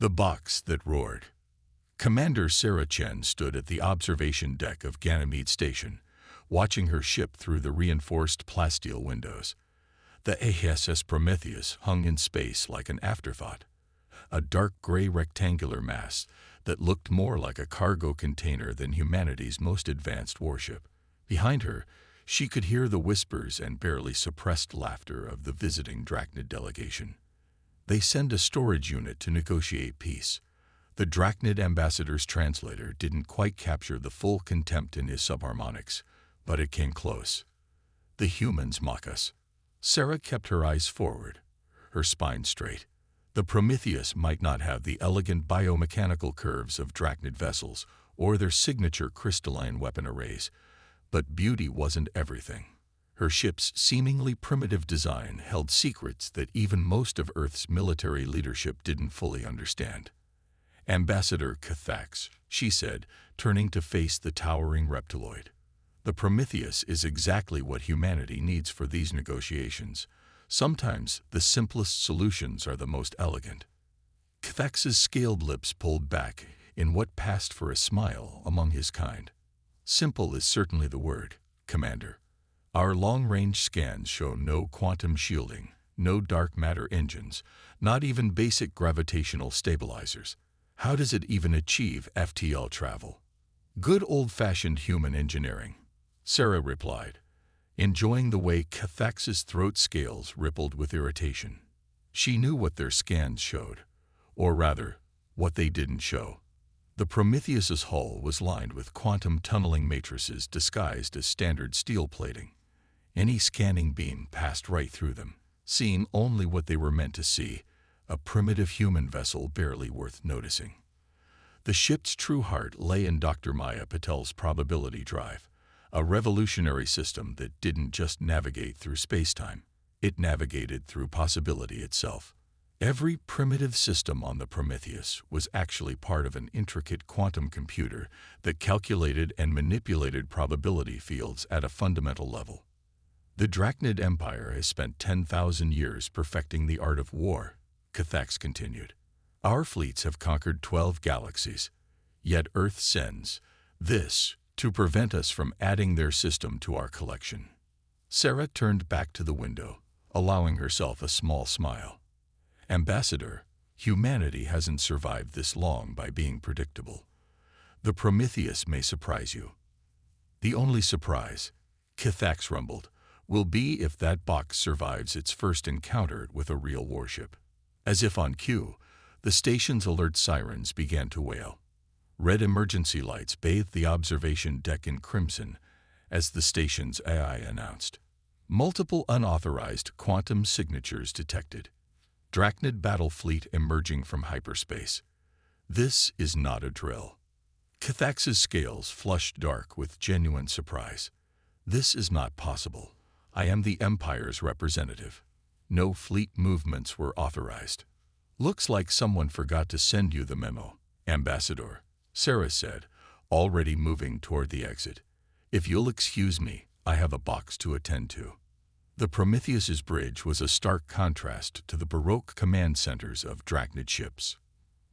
The box that roared. Commander Sarah Chen stood at the observation deck of Ganymede Station, watching her ship through the reinforced plasteel windows. The ASS Prometheus hung in space like an afterthought, a dark gray rectangular mass that looked more like a cargo container than humanity's most advanced warship. Behind her, she could hear the whispers and barely suppressed laughter of the visiting Drachnid delegation. They send a storage unit to negotiate peace. The Drachnid ambassador's translator didn't quite capture the full contempt in his subharmonics, but it came close. The humans mock us. Sarah kept her eyes forward, her spine straight. The Prometheus might not have the elegant biomechanical curves of Drachnid vessels or their signature crystalline weapon arrays, but beauty wasn't everything. Her ship's seemingly primitive design held secrets that even most of Earth's military leadership didn't fully understand. "Ambassador Cathax," she said, turning to face the towering reptiloid. "The Prometheus is exactly what humanity needs for these negotiations. Sometimes the simplest solutions are the most elegant." Cathax's scaled lips pulled back in what passed for a smile among his kind. "Simple is certainly the word, Commander. Our long-range scans show no quantum shielding, no dark matter engines, not even basic gravitational stabilizers. How does it even achieve FTL travel?" "Good old-fashioned human engineering," Sarah replied, enjoying the way Cathax's throat scales rippled with irritation. She knew what their scans showed, or rather, what they didn't show. The Prometheus's hull was lined with quantum tunneling matrices disguised as standard steel plating. Any scanning beam passed right through them, seeing only what they were meant to see, a primitive human vessel barely worth noticing. The ship's true heart lay in Dr. Maya Patel's probability drive, a revolutionary system that didn't just navigate through space-time, it navigated through possibility itself. Every primitive system on the Prometheus was actually part of an intricate quantum computer that calculated and manipulated probability fields at a fundamental level. "The Drachnid Empire has spent 10,000 years perfecting the art of war," Cathax continued. "Our fleets have conquered 12 galaxies, yet Earth sends this to prevent us from adding their system to our collection." Sarah turned back to the window, allowing herself a small smile. "Ambassador, humanity hasn't survived this long by being predictable. The Prometheus may surprise you." "The only surprise," Cathax rumbled, "will be if that box survives its first encounter with a real warship." As if on cue, the station's alert sirens began to wail. Red emergency lights bathed the observation deck in crimson as the station's AI announced. Multiple unauthorized quantum signatures detected. Drachnid battle fleet emerging from hyperspace. This is not a drill. Cathax's scales flushed dark with genuine surprise. "This is not possible. I am the Empire's representative. No fleet movements were authorized." "Looks like someone forgot to send you the memo, Ambassador," Sarah said, already moving toward the exit. "If you'll excuse me, I have a box to attend to." The Prometheus's bridge was a stark contrast to the Baroque command centers of Drachnid ships.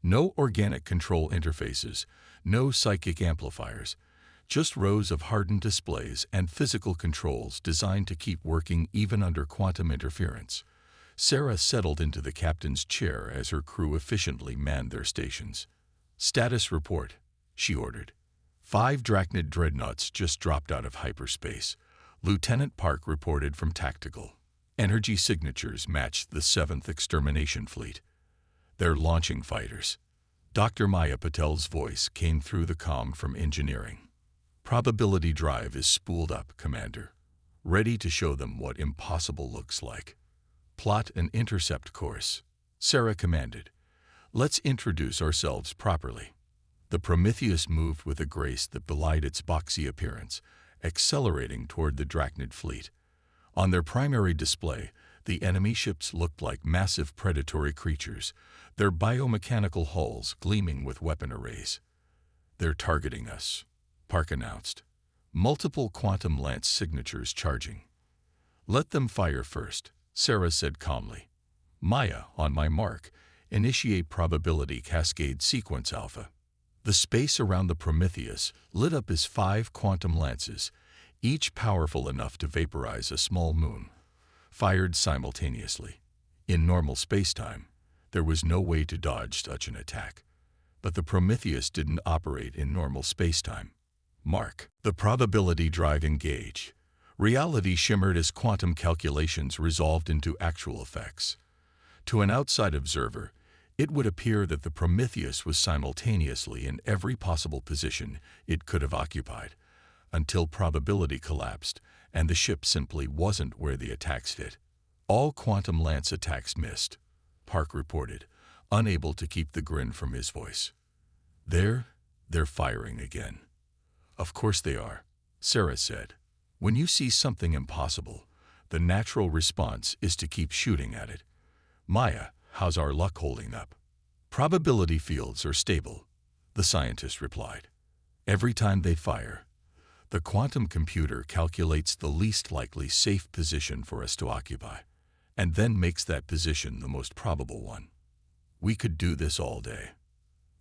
No organic control interfaces, no psychic amplifiers, just rows of hardened displays and physical controls designed to keep working even under quantum interference. Sarah settled into the captain's chair as her crew efficiently manned their stations. "Status report," she ordered. 5 Drachnid dreadnoughts just dropped out of hyperspace. Lieutenant Park reported from Tactical. Energy signatures matched the 7th Extermination Fleet. "They're launching fighters." Dr. Maya Patel's voice came through the comm from engineering. "Probability drive is spooled up, Commander. Ready to show them what impossible looks like." "Plot an intercept course," Sarah commanded. "Let's introduce ourselves properly." The Prometheus moved with a grace that belied its boxy appearance, accelerating toward the Drachnid fleet. On their primary display, the enemy ships looked like massive predatory creatures, their biomechanical hulls gleaming with weapon arrays. "They're targeting us," Park announced. "Multiple quantum lance signatures charging." "Let them fire first," Sarah said calmly. "Maya, on my mark, Initiate probability cascade sequence alpha. The space around the Prometheus lit up as 5 quantum lances, each powerful enough to vaporize a small moon, fired simultaneously. In normal spacetime, there was no way to dodge such an attack. But the Prometheus didn't operate in normal spacetime. Mark. The probability drive engage. Reality shimmered as quantum calculations resolved into actual effects. To an outside observer, it would appear that the Prometheus was simultaneously in every possible position it could have occupied, until probability collapsed and the ship simply wasn't where the attacks hit. All quantum lance attacks missed, Park reported, unable to keep the grin from his voice. They're firing again. Of course they are, Sarah said. When you see something impossible, the natural response is to keep shooting at it. Maya, how's our luck holding up? Probability fields are stable, the scientist replied. Every time they fire, the quantum computer calculates the least likely safe position for us to occupy, and then makes that position the most probable one. We could do this all day.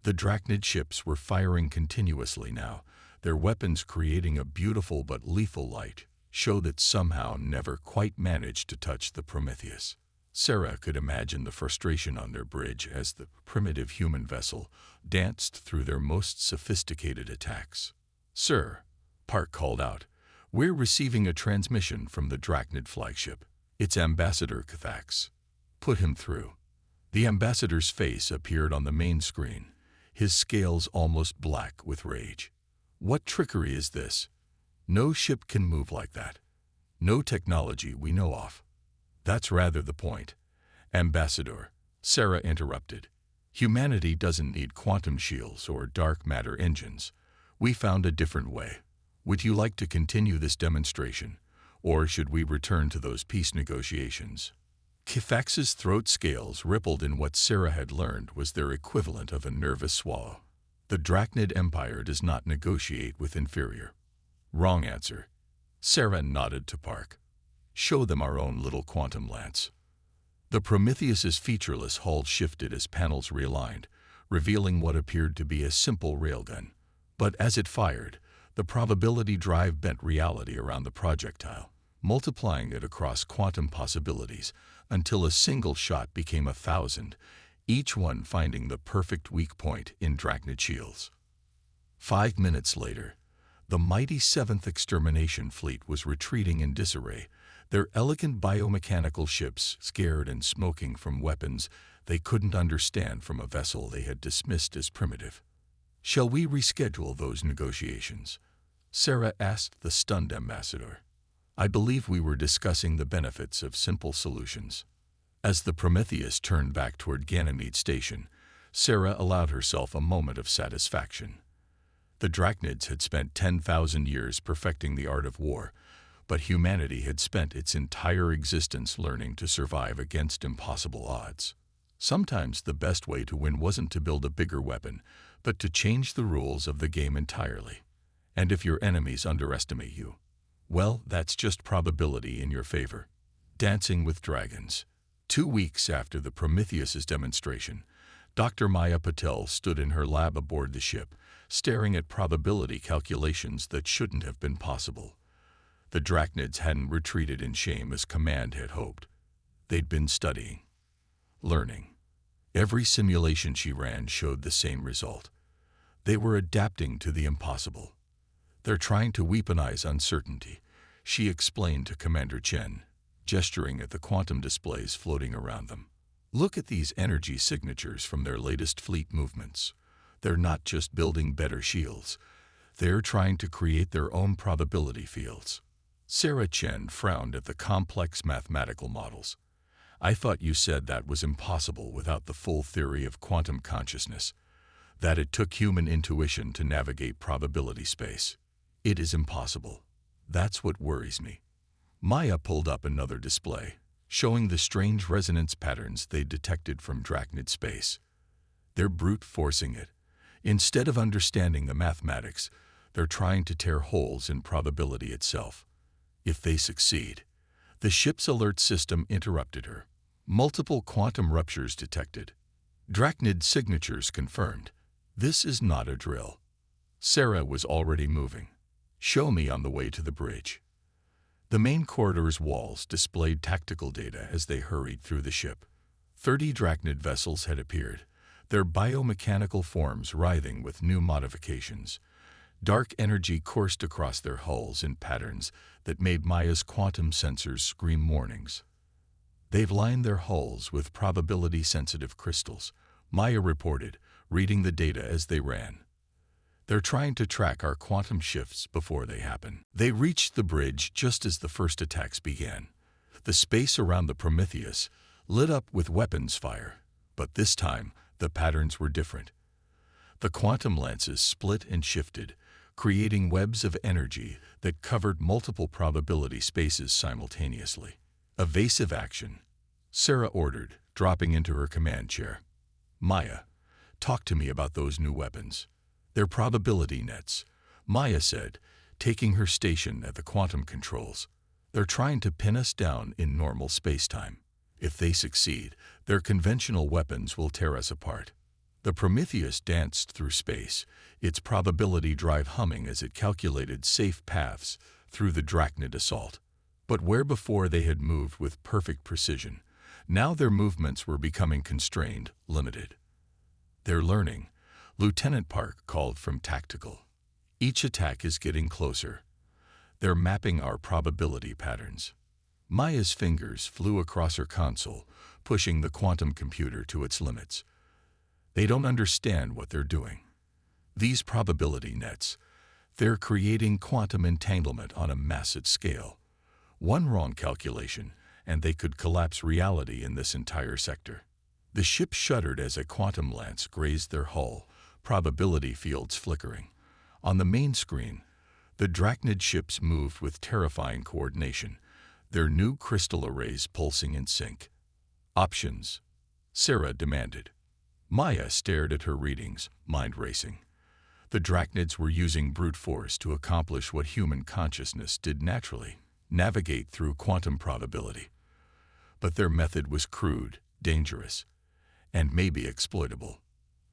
The Drachnid ships were firing continuously now, their weapons creating a beautiful but lethal light, show that somehow never quite managed to touch the Prometheus. Sarah could imagine the frustration on their bridge as the primitive human vessel danced through their most sophisticated attacks. Sir, Park called out, we're receiving a transmission from the Drachnid flagship. It's Ambassador Cathax. Put him through. The ambassador's face appeared on the main screen, his scales almost black with rage. What trickery is this? No ship can move like that. No technology we know of. That's rather the point. Ambassador, Sarah interrupted. Humanity doesn't need quantum shields or dark matter engines. We found a different way. Would you like to continue this demonstration, or should we return to those peace negotiations? Cathax's throat scales rippled in what Sarah had learned was their equivalent of a nervous swallow. The Drachnid Empire does not negotiate with inferior. Wrong answer. Sarah nodded to Park. Show them our own little quantum lance. The Prometheus's featureless hull shifted as panels realigned, revealing what appeared to be a simple railgun. But as it fired, the probability drive bent reality around the projectile, multiplying it across quantum possibilities until a single shot became 1,000, each one finding the perfect weak point in Drachnid shields. 5 minutes later, the mighty 7th Extermination Fleet was retreating in disarray, their elegant biomechanical ships scared and smoking from weapons they couldn't understand from a vessel they had dismissed as primitive. Shall we reschedule those negotiations? Sarah asked the stunned ambassador. I believe we were discussing the benefits of simple solutions. As the Prometheus turned back toward Ganymede Station, Sarah allowed herself a moment of satisfaction. The Drachnids had spent 10,000 years perfecting the art of war, but humanity had spent its entire existence learning to survive against impossible odds. Sometimes the best way to win wasn't to build a bigger weapon, but to change the rules of the game entirely. And if your enemies underestimate you, well, that's just probability in your favor. Dancing with Dragons. 2 weeks after the Prometheus's demonstration, Dr. Maya Patel stood in her lab aboard the ship, staring at probability calculations that shouldn't have been possible. The Drachnids hadn't retreated in shame as Command had hoped. They'd been studying, learning. Every simulation she ran showed the same result. They were adapting to the impossible. They're trying to weaponize uncertainty, she explained to Commander Chen, gesturing at the quantum displays floating around them. Look at these energy signatures from their latest fleet movements. They're not just building better shields. They're trying to create their own probability fields. Sarah Chen frowned at the complex mathematical models. I thought you said that was impossible without the full theory of quantum consciousness, that it took human intuition to navigate probability space. It is impossible. That's what worries me. Maya pulled up another display, showing the strange resonance patterns they detected from Drachnid space. They're brute forcing it. Instead of understanding the mathematics, they're trying to tear holes in probability itself. If they succeed, the ship's alert system interrupted her. Multiple quantum ruptures detected. Drachnid signatures confirmed. This is not a drill. Sarah was already moving. Show me on the way to the bridge. The main corridor's walls displayed tactical data as they hurried through the ship. 30 Drachnid vessels had appeared, their biomechanical forms writhing with new modifications. Dark energy coursed across their hulls in patterns that made Maya's quantum sensors scream warnings. They've lined their hulls with probability-sensitive crystals, Maya reported, reading the data as they ran. They're trying to track our quantum shifts before they happen. They reached the bridge just as the first attacks began. The space around the Prometheus lit up with weapons fire, but this time the patterns were different. The quantum lances split and shifted, creating webs of energy that covered multiple probability spaces simultaneously. Evasive action, Sarah ordered, dropping into her command chair. Maya, talk to me about those new weapons. They're probability nets, Maya said, taking her station at the quantum controls. They're trying to pin us down in normal spacetime. If they succeed, their conventional weapons will tear us apart. The Prometheus danced through space, its probability drive humming as it calculated safe paths through the Drachnid assault. But where before they had moved with perfect precision, now their movements were becoming constrained, limited. They're learning, Lieutenant Park called from tactical. Each attack is getting closer. They're mapping our probability patterns. Maya's fingers flew across her console, pushing the quantum computer to its limits. They don't understand what they're doing. These probability nets, they're creating quantum entanglement on a massive scale. One wrong calculation, and they could collapse reality in this entire sector. The ship shuddered as a quantum lance grazed their hull, probability fields flickering. On the main screen, the Drachnid ships moved with terrifying coordination, their new crystal arrays pulsing in sync. Options, Sarah demanded. Maya stared at her readings, mind racing. The Drachnids were using brute force to accomplish what human consciousness did naturally, navigate through quantum probability. But their method was crude, dangerous, and maybe exploitable.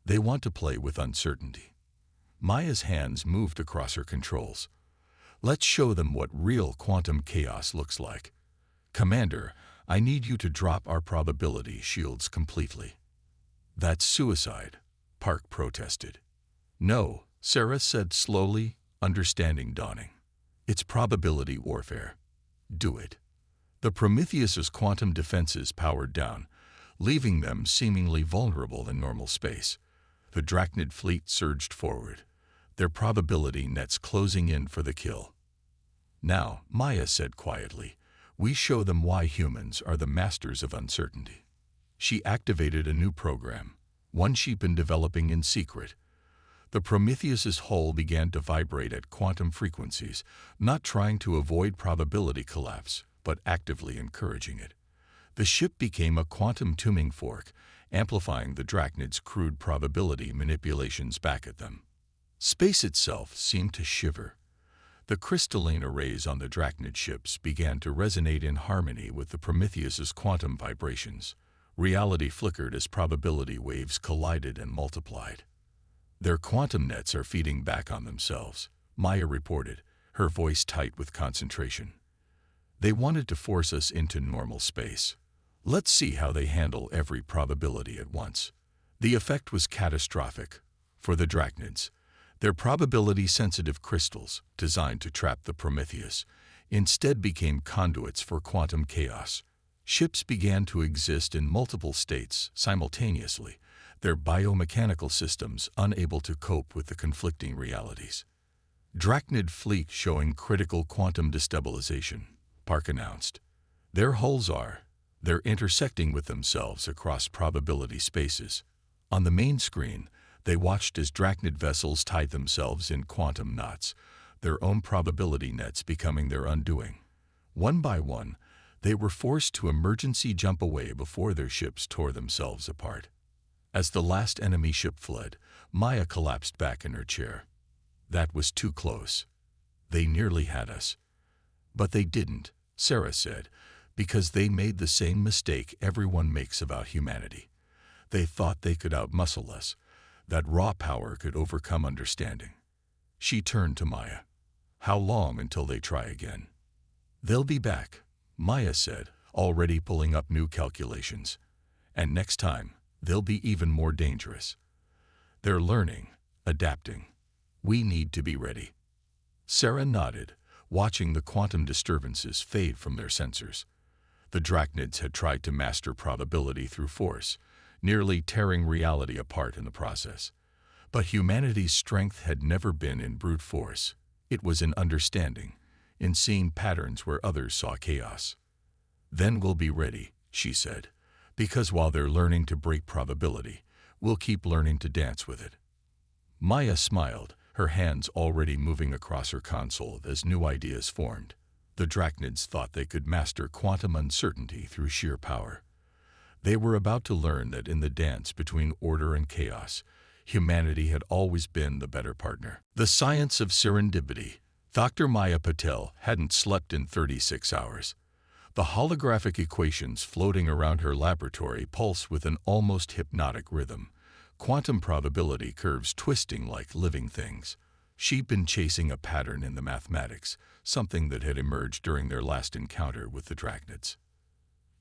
They want to play with uncertainty. Maya's hands moved across her controls. Let's show them what real quantum chaos looks like. Commander, I need you to drop our probability shields completely. That's suicide, Park protested. No, Sarah said slowly, understanding dawning. It's probability warfare. Do it. The Prometheus's quantum defenses powered down, leaving them seemingly vulnerable in normal space. The Drachnid fleet surged forward, their probability nets closing in for the kill. Now, Maya said quietly, we show them why humans are the masters of uncertainty. She activated a new program, one she'd been developing in secret. The Prometheus's hull began to vibrate at quantum frequencies, not trying to avoid probability collapse, but actively encouraging it. The ship became a quantum tuning fork, amplifying the Drachnid's crude probability manipulations back at them. Space itself seemed to shiver. The crystalline arrays on the Drachnid ships began to resonate in harmony with the Prometheus's quantum vibrations. Reality flickered as probability waves collided and multiplied. Their quantum nets are feeding back on themselves, Maya reported, her voice tight with concentration. They wanted to force us into normal space. Let's see how they handle every probability at once. The effect was catastrophic. For the Drachnids, their probability-sensitive crystals, designed to trap the Prometheus, instead became conduits for quantum chaos. Ships began to exist in multiple states simultaneously, their biomechanical systems unable to cope with the conflicting realities. Drachnid fleet showing critical quantum destabilization, Park announced. Their hulls they're intersecting with themselves across probability spaces. On the main screen, they watched as Drachnid vessels tied themselves in quantum knots, their own probability nets becoming their undoing. One by one, they were forced to emergency jump away before their ships tore themselves apart. As the last enemy ship fled, Maya collapsed back in her chair. That was too close. They nearly had us. But they didn't, Sarah said, because they made the same mistake everyone makes about humanity. They thought they could outmuscle us, that raw power could overcome understanding. She turned to Maya. How long until they try again? They'll be back, Maya said, already pulling up new calculations. And next time, they'll be even more dangerous. They're learning, adapting. We need to be ready. Sarah nodded, watching the quantum disturbances fade from their sensors. The Drachnids had tried to master probability through force, nearly tearing reality apart in the process. But humanity's strength had never been in brute force. It was in understanding, in seeing patterns where others saw chaos. Then we'll be ready, she said, because while they're learning to break probability, we'll keep learning to dance with it. Maya smiled, her hands already moving across her console as new ideas formed. The Drachnids thought they could master quantum uncertainty through sheer power. They were about to learn that in the dance between order and chaos, humanity had always been the better partner. The science of serendipity. Dr. Maya Patel hadn't slept in 36 hours. The holographic equations floating around her laboratory pulse with an almost hypnotic rhythm, quantum probability curves twisting like living things. She'd been chasing a pattern in the mathematics, something that had emerged during their last encounter with the Drachnids.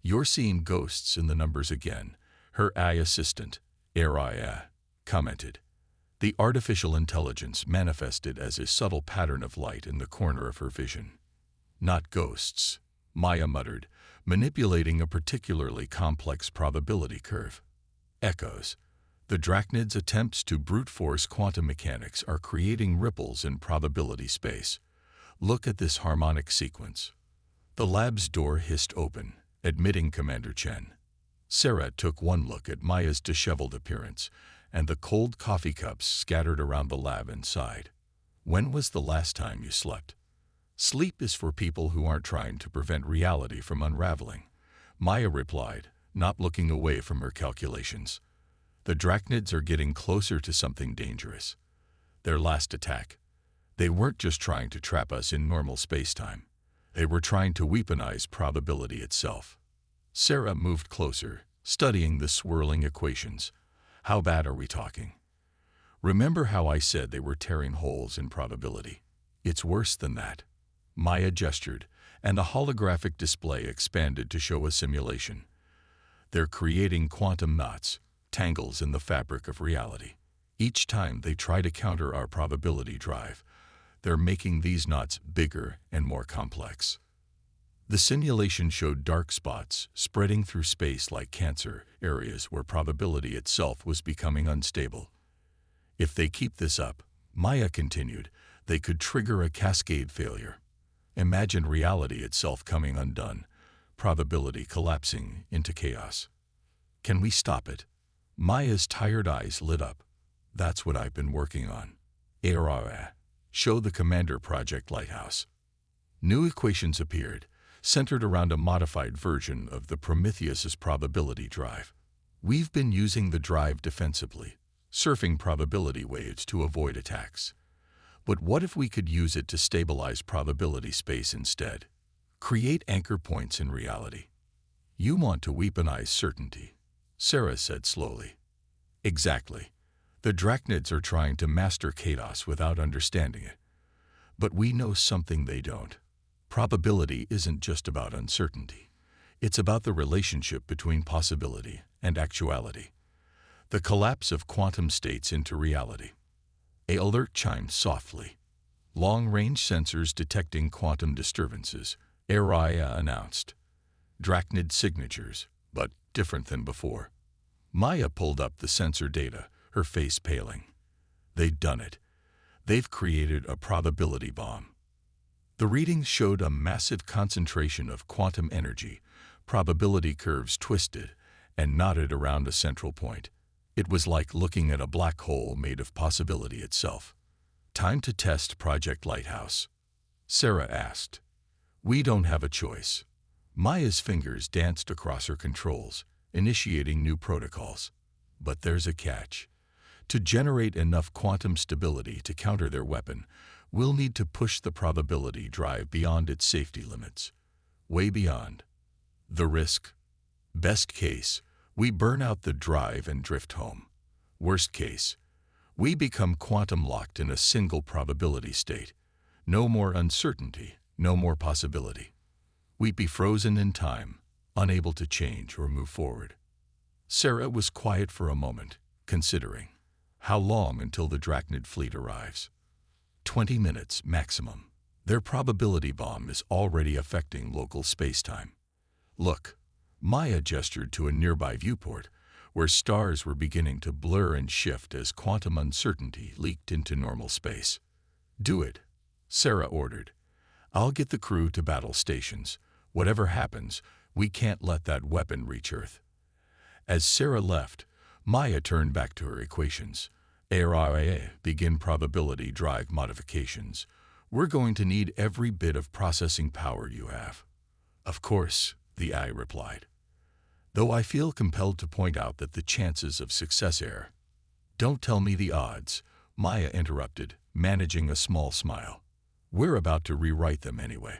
You're seeing ghosts in the numbers again, her AI assistant, Araya, commented. The artificial intelligence manifested as a subtle pattern of light in the corner of her vision. Not ghosts, Maya muttered, manipulating a particularly complex probability curve. Echoes. The Drachnids' attempts to brute force quantum mechanics are creating ripples in probability space. Look at this harmonic sequence. The lab's door hissed open, admitting Commander Chen. Sarah took one look at Maya's disheveled appearance, and the cold coffee cups scattered around the lab and sighed. When was the last time you slept? Sleep is for people who aren't trying to prevent reality from unraveling, Maya replied, not looking away from her calculations. The Drachnids are getting closer to something dangerous. Their last attack. They weren't just trying to trap us in normal space-time. They were trying to weaponize probability itself. Sarah moved closer, studying the swirling equations. How bad are we talking? Remember how I said they were tearing holes in probability? It's worse than that. Maya gestured, and a holographic display expanded to show a simulation. They're creating quantum knots, tangles in the fabric of reality. Each time they try to counter our probability drive, they're making these knots bigger and more complex. The simulation showed dark spots spreading through space like cancer, areas where probability itself was becoming unstable. If they keep this up, Maya continued, they could trigger a cascade failure. Imagine reality itself coming undone, probability collapsing into chaos. Can we stop it? Maya's tired eyes lit up. That's what I've been working on. Show the Commander Project Lighthouse. New equations appeared, centered around a modified version of the Prometheus's probability drive. We've been using the drive defensively, surfing probability waves to avoid attacks. But what if we could use it to stabilize probability space instead? Create anchor points in reality. You want to weaponize certainty, Sarah said slowly. Exactly. The Drachnids are trying to master chaos without understanding it. But we know something they don't. Probability isn't just about uncertainty. It's about the relationship between possibility and actuality. The collapse of quantum states into reality. An alert chimed softly. Long-range sensors detecting quantum disturbances, Araya announced. Drachnid signatures, but different than before. Maya pulled up the sensor data, her face paling. They'd done it. They've created a probability bomb. The readings showed a massive concentration of quantum energy, probability curves twisted and knotted around a central point. It was like looking at a black hole made of possibility itself. Time to test Project Lighthouse, Sarah asked. We don't have a choice. Maya's fingers danced across her controls, initiating new protocols. But there's a catch. To generate enough quantum stability to counter their weapon, we'll need to push the probability drive beyond its safety limits. Way beyond. The risk? Best case, We burn out the drive and drift home. Worst case, we become quantum locked in a single probability state. No more uncertainty, no more possibility. We'd be frozen in time, unable to change or move forward. Sarah was quiet for a moment, considering. How long until the Drachnid fleet arrives? 20 minutes maximum. Their probability bomb is already affecting local space-time. Look, Maya gestured to a nearby viewport, where stars were beginning to blur and shift as quantum uncertainty leaked into normal space. Do it, Sarah ordered. I'll get the crew to battle stations. Whatever happens, we can't let that weapon reach Earth. As Sarah left, Maya turned back to her equations. Begin probability drive modifications. We're going to need every bit of processing power you have. Of course, the AI replied. Though I feel compelled to point out that the chances of success are. Don't tell me the odds, Maya interrupted, managing a small smile. We're about to rewrite them anyway.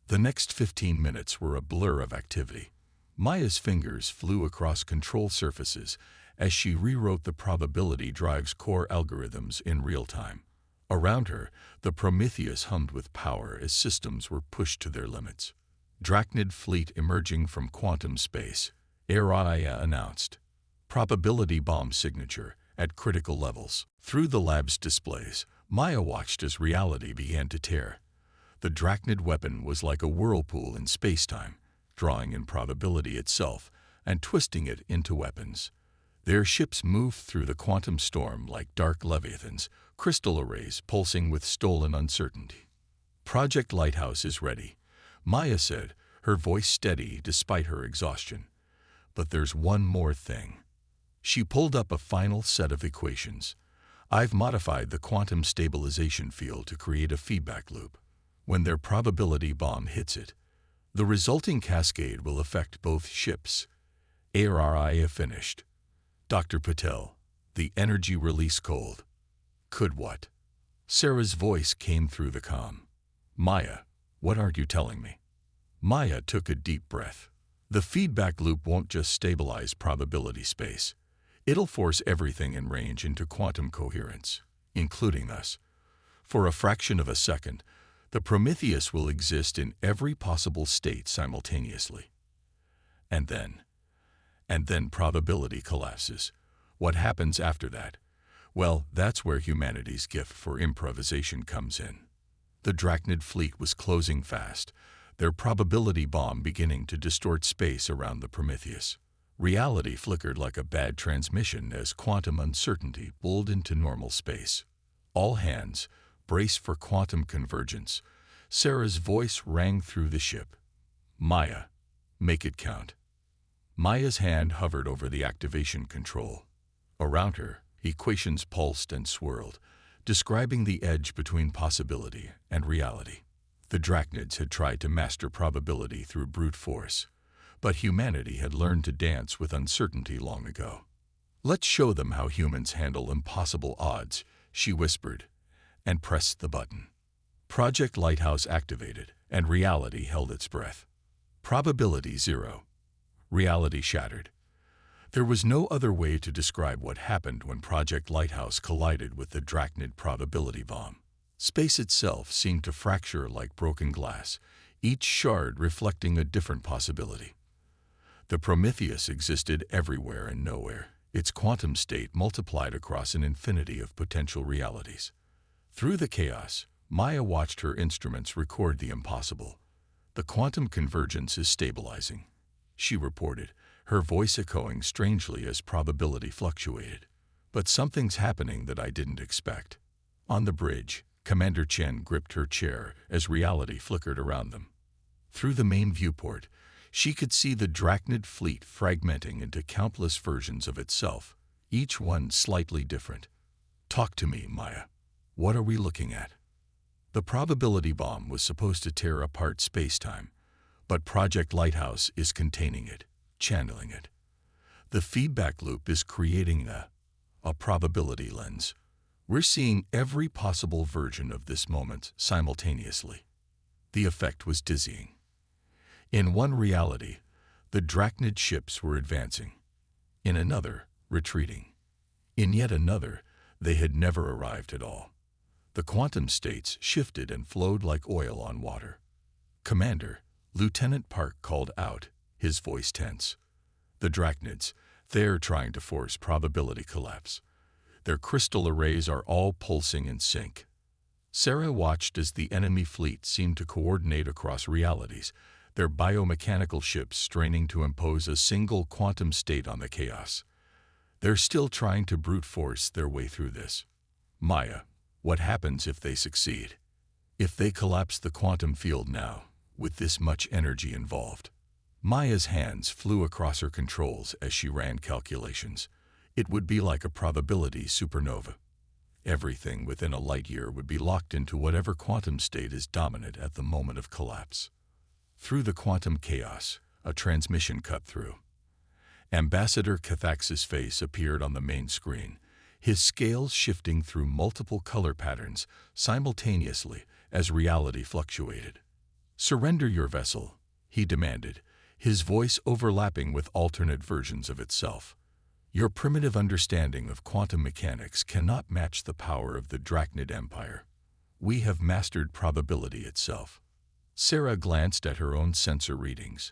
The next 15 minutes were a blur of activity. Maya's fingers flew across control surfaces as she rewrote the probability drive's core algorithms in real time. Around her, the Prometheus hummed with power as systems were pushed to their limits. Drachnid fleet emerging from quantum space, Armada announced. Probability bomb signature at critical levels. Through the lab's displays, Maya watched as reality began to tear. The Drachnid weapon was like a whirlpool in space-time, drawing in probability itself and twisting it into weapons. Their ships moved through the quantum storm like dark leviathans, crystal arrays pulsing with stolen uncertainty. Project Lighthouse is ready, Maya said, her voice steady despite her exhaustion. But there's one more thing. She pulled up a final set of equations. I've modified the quantum stabilization field to create a feedback loop. When their probability bomb hits it, the resulting cascade will affect both ships. ARIA finished. Dr. Patel, the energy release cold. Could what? Sarah's voice came through the comm. Maya, what aren't you telling me? Maya took a deep breath. The feedback loop won't just stabilize probability space. It'll force everything in range into quantum coherence, including us. For a fraction of a second, the Prometheus will exist in every possible state simultaneously. And then probability collapses. What happens after that? Well, that's where humanity's gift for improvisation comes in. The Drachnid fleet was closing fast, their probability bomb beginning to distort space around the Prometheus. Reality flickered like a bad transmission as quantum uncertainty pulled into normal space. All hands, brace for quantum convergence. Sarah's voice rang through the ship. Maya, make it count. Maya's hand hovered over the activation control. Around her, equations pulsed and swirled, describing the edge between possibility and reality. The Drachnids had tried to master probability through brute force, but humanity had learned to dance with uncertainty long ago. Let's show them how humans handle impossible odds, she whispered, and pressed the button. Project Lighthouse activated, and reality held its breath. Probability 0. Reality shattered. There was no other way to describe what happened when Project Lighthouse collided with the Drachnid probability bomb. Space itself seemed to fracture like broken glass, each shard reflecting a different possibility. The Prometheus existed everywhere and nowhere, its quantum state multiplied across an infinity of potential realities. Through the chaos, Maya watched her instruments record the impossible. The quantum convergence is stabilizing, she reported, her voice echoing strangely as probability fluctuated. But something's happening that I didn't expect. On the bridge, Commander Chen gripped her chair as reality flickered around them. Through the main viewport, she could see the Drachnid fleet fragmenting into countless versions of itself, each one slightly different. Talk to me, Maya. What are we looking at? The probability bomb was supposed to tear apart space-time, but Project Lighthouse is containing it, channeling it. The feedback loop is creating a probability lens. We're seeing every possible version of this moment simultaneously. The effect was dizzying. In one reality, the Drachnid ships were advancing. In another, retreating. In yet another, they had never arrived at all. The quantum states shifted and flowed like oil on water. "Commander," Lieutenant Park called out, his voice tense. "The Drachnids, they're trying to force probability collapse. Their crystal arrays are all pulsing in sync." Sarah watched as the enemy fleet seemed to coordinate across realities, their biomechanical ships straining to impose a single quantum state on the chaos. They're still trying to brute force their way through this. "Maya, what happens if they succeed? If they collapse the quantum field now, with this much energy involved?" Maya's hands flew across her controls as she ran calculations. It would be like a probability supernova. Everything within a light year would be locked into whatever quantum state is dominant at the moment of collapse. Through the quantum chaos, a transmission cut through. Ambassador Cathax's face appeared on the main screen, his scales shifting through multiple color patterns simultaneously as reality fluctuated. "Surrender your vessel," he demanded, his voice overlapping with alternate versions of itself. "Your primitive understanding of quantum mechanics cannot match the power of the Drachnid Empire. We have mastered probability itself." Sarah glanced at her own sensor readings.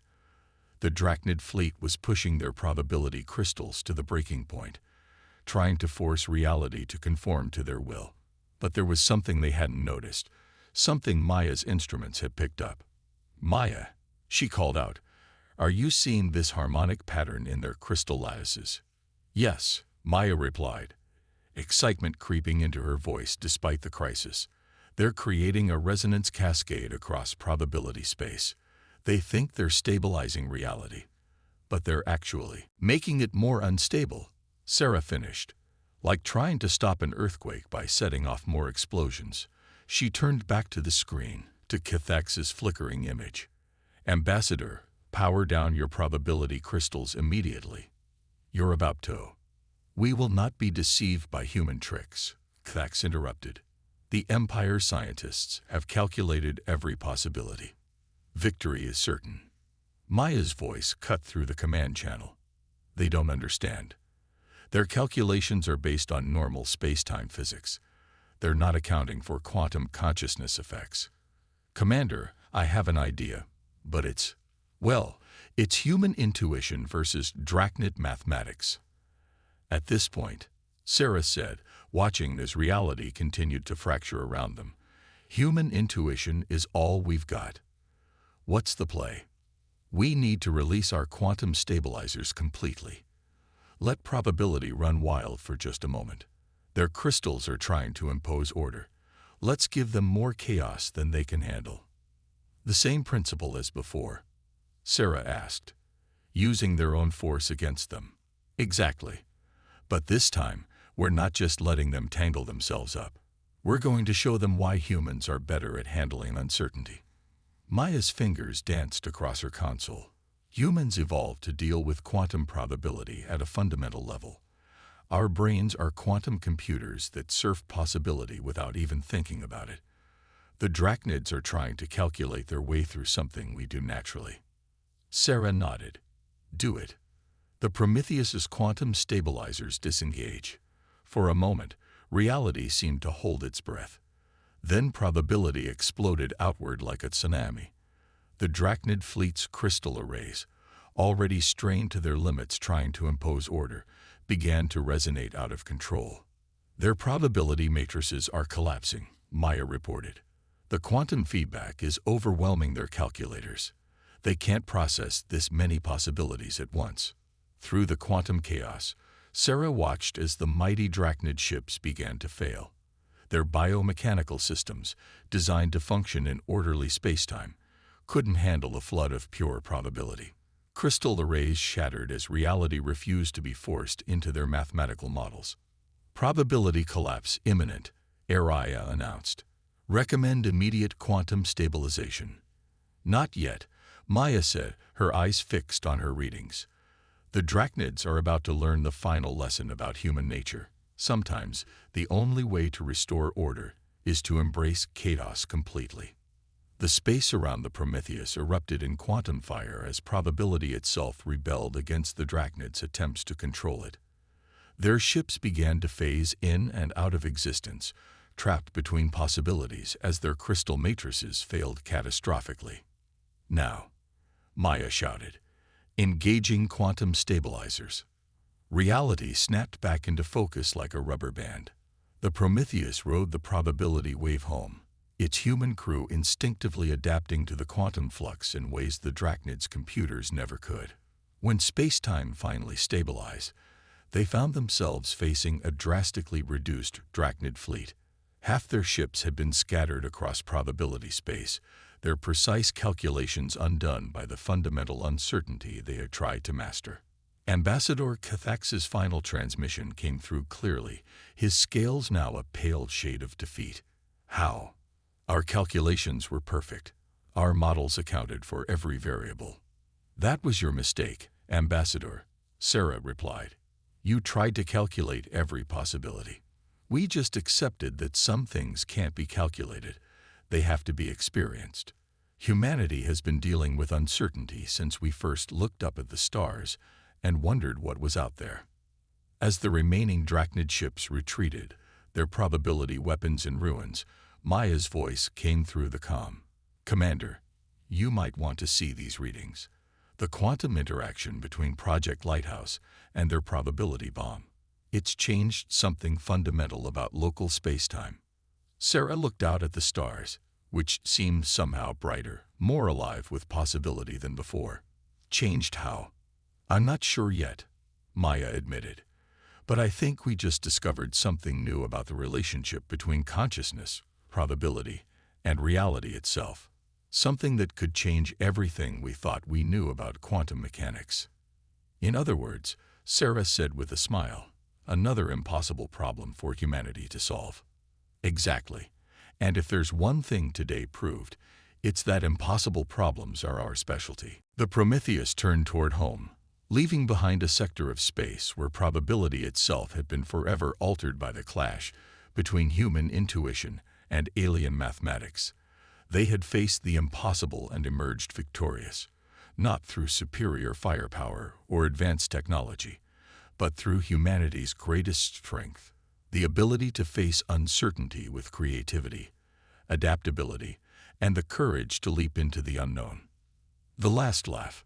The Drachnid fleet was pushing their probability crystals to the breaking point, trying to force reality to conform to their will. But there was something they hadn't noticed, something Maya's instruments had picked up. "Maya," she called out, "are you seeing this harmonic pattern in their crystal lattices?" "Yes," Maya replied, excitement creeping into her voice despite the crisis. "They're creating a resonance cascade across probability space. They think they're stabilizing reality, but they're actually making it more unstable," Sarah finished. Like trying to stop an earthquake by setting off more explosions, she turned back to the screen, to Cathax's flickering image. "Ambassador, power down your probability crystals immediately. You're about to." "We will not be deceived by human tricks," Cathax interrupted. "The Empire scientists have calculated every possibility. Victory is certain." Maya's voice cut through the command channel. "They don't understand. Their calculations are based on normal space-time physics. They're not accounting for quantum consciousness effects." "Commander, I have an idea, but it's human intuition versus Drachnid mathematics." At this point, Sarah said, watching as reality continued to fracture around them, "Human intuition is all we've got. What's the play? We need to release our quantum stabilizers completely. Let probability run wild for just a moment. Their crystals are trying to impose order. Let's give them more chaos than they can handle." "The same principle as before?" Sarah asked. "Using their own force against them." "Exactly. But this time, we're not just letting them tangle themselves up. We're going to show them why humans are better at handling uncertainty." Maya's fingers danced across her console. "Humans evolved to deal with quantum probability at a fundamental level. Our brains are quantum computers that surf possibility without even thinking about it. The Drachnids are trying to calculate their way through something we do naturally." Sarah nodded. "Do it." The Prometheus's quantum stabilizers disengage. For a moment, reality seemed to hold its breath. Then probability exploded outward like a tsunami. The Drachnid fleet's crystal arrays, already strained to their limits trying to impose order, began to resonate out of control. "Their probability matrices are collapsing," Maya reported. "The quantum feedback is overwhelming their calculators. They can't process this many possibilities at once." Through the quantum chaos, Sarah watched as the mighty Drachnid ships began to fail. Their biomechanical systems, designed to function in orderly spacetime, couldn't handle a flood of pure probability. Crystal arrays shattered as reality refused to be forced into their mathematical models. "Probability collapse imminent," Araya announced. "Recommend immediate quantum stabilization." "Not yet," Maya said, her eyes fixed on her readings. "The Drachnids are about to learn the final lesson about human nature. Sometimes, the only way to restore order is to embrace chaos completely." The space around the Prometheus erupted in quantum fire as probability itself rebelled against the Drachnid's attempts to control it. Their ships began to phase in and out of existence, trapped between possibilities as their crystal matrices failed catastrophically. "Now," Maya shouted, "engaging quantum stabilizers." Reality snapped back into focus like a rubber band. The Prometheus rode the probability wave home, its human crew instinctively adapting to the quantum flux in ways the Drachnid's computers never could. When space-time finally stabilized, they found themselves facing a drastically reduced Drachnid fleet. Half their ships had been scattered across probability space, their precise calculations undone by the fundamental uncertainty they had tried to master. Ambassador Cathax's final transmission came through clearly, his scales now a pale shade of defeat. "How? Our calculations were perfect. Our models accounted for every variable." "That was your mistake, Ambassador," Sarah replied. "You tried to calculate every possibility. We just accepted that some things can't be calculated. They have to be experienced. Humanity has been dealing with uncertainty since we first looked up at the stars and wondered what was out there." As the remaining Drachnid ships retreated, their probability weapons in ruins, Maya's voice came through the comm. "Commander, you might want to see these readings. The quantum interaction between Project Lighthouse and their probability bomb. It's changed something fundamental about local spacetime." Sarah looked out at the stars, which seemed somehow brighter, more alive with possibility than before. "Changed how?" "I'm not sure yet," Maya admitted. "But I think we just discovered something new about the relationship between consciousness, probability, and reality itself. Something that could change everything we thought we knew about quantum mechanics." "In other words," Sarah said with a smile, "another impossible problem for humanity to solve." "Exactly. And if there's one thing today proved, it's that impossible problems are our specialty." The Prometheus turned toward home, leaving behind a sector of space where probability itself had been forever altered by the clash between human intuition and alien mathematics. They had faced the impossible and emerged victorious, not through superior firepower or advanced technology, but through humanity's greatest strength, the ability to face uncertainty with creativity, adaptability, and the courage to leap into the unknown. The last laugh.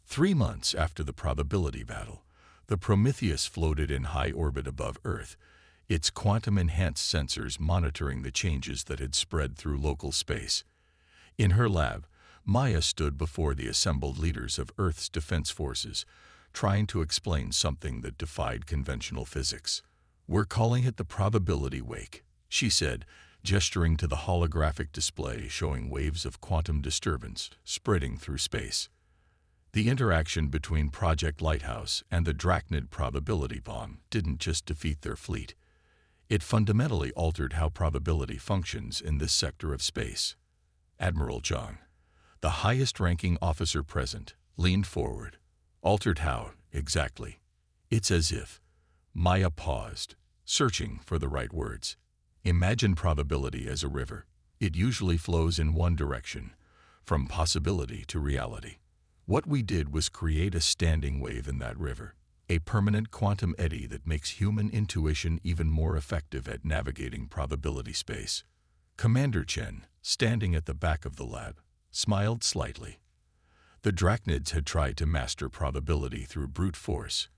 3 months after the probability battle, the Prometheus floated in high orbit above Earth, its quantum-enhanced sensors monitoring the changes that had spread through local space. In her lab, Maya stood before the assembled leaders of Earth's defense forces, trying to explain something that defied conventional physics. "We're calling it the probability wake," she said, gesturing to the holographic display showing waves of quantum disturbance spreading through space. The interaction between Project Lighthouse and the Drachnid probability bomb didn't just defeat their fleet. It fundamentally altered how probability functions in this sector of space. Admiral Zhang, the highest-ranking officer present, leaned forward. "Altered how, exactly?" "It's as if..." Maya paused, searching for the right words. "Imagine probability as a river. It usually flows in one direction, from possibility to reality. What we did was create a standing wave in that river, a permanent quantum eddy that makes human intuition even more effective at navigating probability space." Commander Chen, standing at the back of the lab, smiled slightly. The Drachnids had tried to master probability through brute force,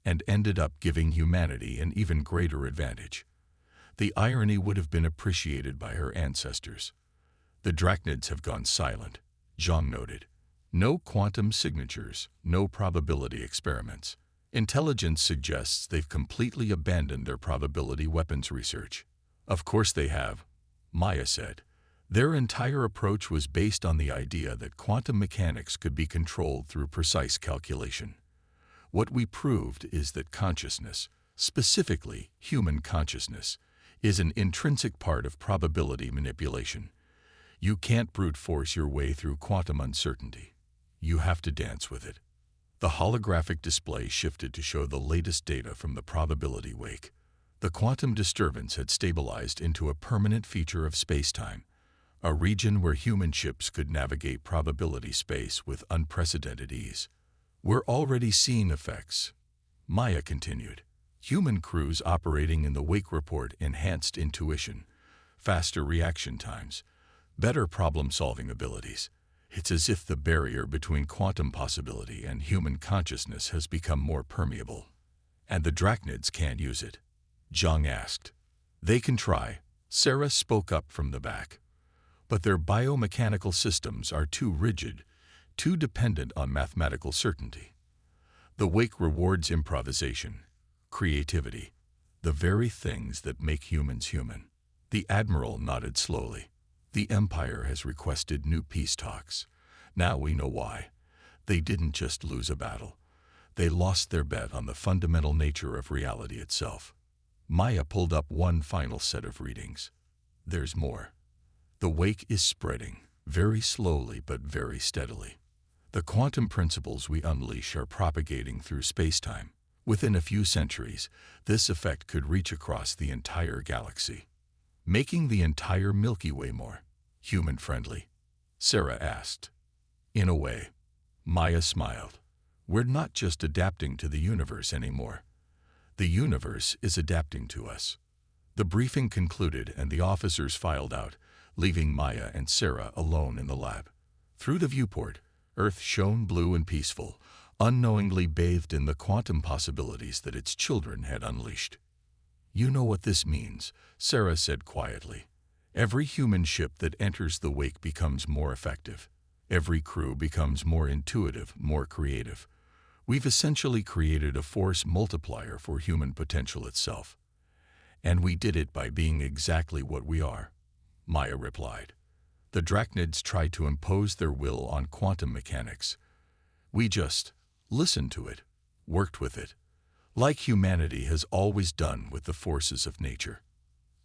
and ended up giving humanity an even greater advantage. The irony would have been appreciated by her ancestors. "The Drachnids have gone silent," Zhang noted. "No quantum signatures, no probability experiments. Intelligence suggests they've completely abandoned their probability weapons research." "Of course they have," Maya said. "Their entire approach was based on the idea that quantum mechanics could be controlled through precise calculation. What we proved is that consciousness, specifically human consciousness, is an intrinsic part of probability manipulation. You can't brute force your way through quantum uncertainty. You have to dance with it." The holographic display shifted to show the latest data from the probability wake. The quantum disturbance had stabilized into a permanent feature of spacetime, a region where human ships could navigate probability space with unprecedented ease. We're already seeing effects, Maya continued. Human crews operating in the Wake report enhanced intuition, faster reaction times, better problem-solving abilities. It's as if the barrier between quantum possibility and human consciousness has become more permeable. And the Drachnids can't use it? Zhang asked. They can try, Sarah spoke up from the back. But their biomechanical systems are too rigid, too dependent on mathematical certainty. The Wake rewards improvisation, creativity, the very things that make humans human. The Admiral nodded slowly. The Empire has requested new peace talks. Now we know why. They didn't just lose a battle. They lost their bet on the fundamental nature of reality itself. Maya pulled up one final set of readings. There's more. The Wake is spreading, very slowly but very steadily. The quantum principles we unleash are propagating through space-time. Within a few centuries, this effect could reach across the entire galaxy, making the entire Milky Way more human-friendly, Sarah asked. In a way, Maya smiled. We're not just adapting to the universe anymore. The universe is adapting to us. The briefing concluded and the officers filed out, leaving Maya and Sarah alone in the lab. Through the viewport, Earth shone blue and peaceful, unknowingly bathed in the quantum possibilities that its children had unleashed. You know what this means, Sarah said quietly. Every human ship that enters the Wake becomes more effective. Every crew becomes more intuitive, more creative. We've essentially created a force multiplier for human potential itself. And we did it by being exactly what we are, Maya replied. The Drachnids tried to impose their will on quantum mechanics. We just listened to it, worked with it, like humanity has always done with the forces of nature.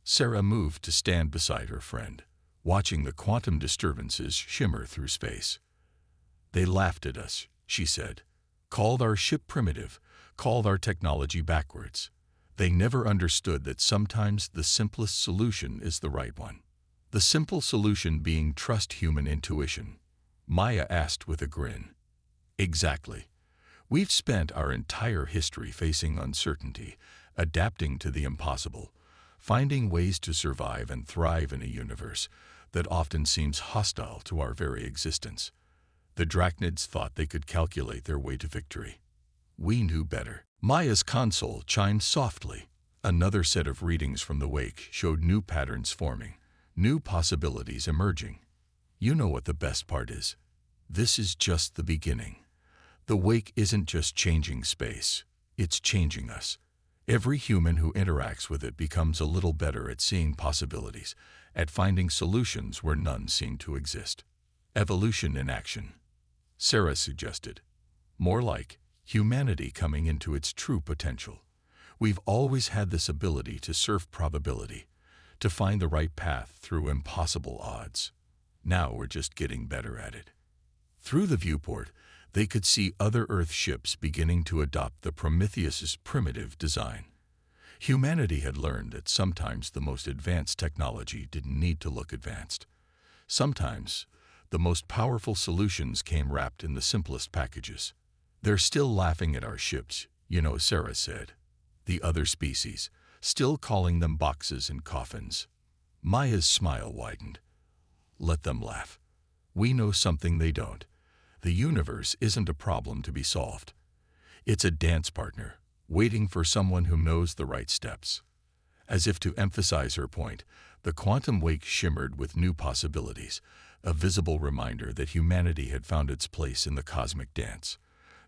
Sarah moved to stand beside her friend, watching the quantum disturbances shimmer through space. They laughed at us, she said, called our ship primitive, called our technology backwards. They never understood that sometimes the simplest solution is the right one. The simple solution being trust human intuition, Maya asked with a grin. Exactly. We've spent our entire history facing uncertainty, adapting to the impossible, finding ways to survive and thrive in a universe that often seems hostile to our very existence. The Drachnids thought they could calculate their way to victory. We knew better. Maya's console chimed softly. Another set of readings from the Wake showed new patterns forming, new possibilities emerging. You know what the best part is? This is just the beginning. The Wake isn't just changing space, it's changing us. Every human who interacts with it becomes a little better at seeing possibilities, at finding solutions where none seem to exist. Evolution in action, Sarah suggested. More like humanity coming into its true potential. We've always had this ability to surf probability, to find the right path through impossible odds. Now we're just getting better at it. Through the viewport, they could see other Earth ships beginning to adopt the Prometheus's primitive design. Humanity had learned that sometimes the most advanced technology didn't need to look advanced. Sometimes, the most powerful solutions came wrapped in the simplest packages. They're still laughing at our ships, you know, Sarah said. The other species, still calling them boxes and coffins. Maya's smile widened. Let them laugh. We know something they don't. The universe isn't a problem to be solved. It's a dance partner, waiting for someone who knows the right steps. As if to emphasize her point, the quantum Wake shimmered with new possibilities, a visible reminder that humanity had found its place in the cosmic dance,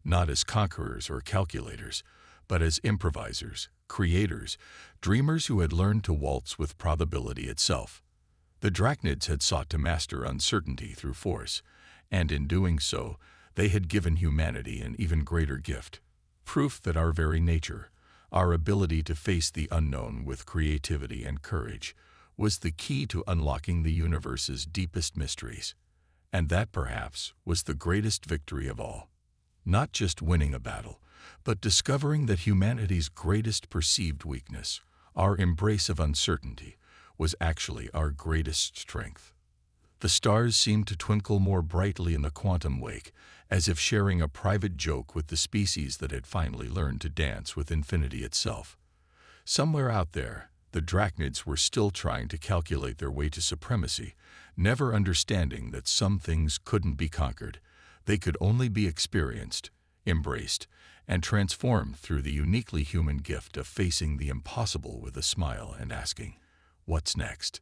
not as conquerors or calculators, but as improvisers, creators, dreamers who had learned to waltz with probability itself. The Drachnids had sought to master uncertainty through force, and in doing so, they had given humanity an even greater gift, proof that our very nature, our ability to face the unknown with creativity and courage, was the key to unlocking the universe's deepest mysteries. And that, perhaps, was the greatest victory of all. Not just winning a battle, but discovering that humanity's greatest perceived weakness, our embrace of uncertainty, was actually our greatest strength. The stars seemed to twinkle more brightly in the quantum wake, as if sharing a private joke with the species that had finally learned to dance with infinity itself. Somewhere out there, the drachnids were still trying to calculate their way to supremacy, never understanding that some things couldn't be conquered. They could only be experienced, embraced, and transformed through the uniquely human gift of facing the impossible with a smile and asking, "What's next?"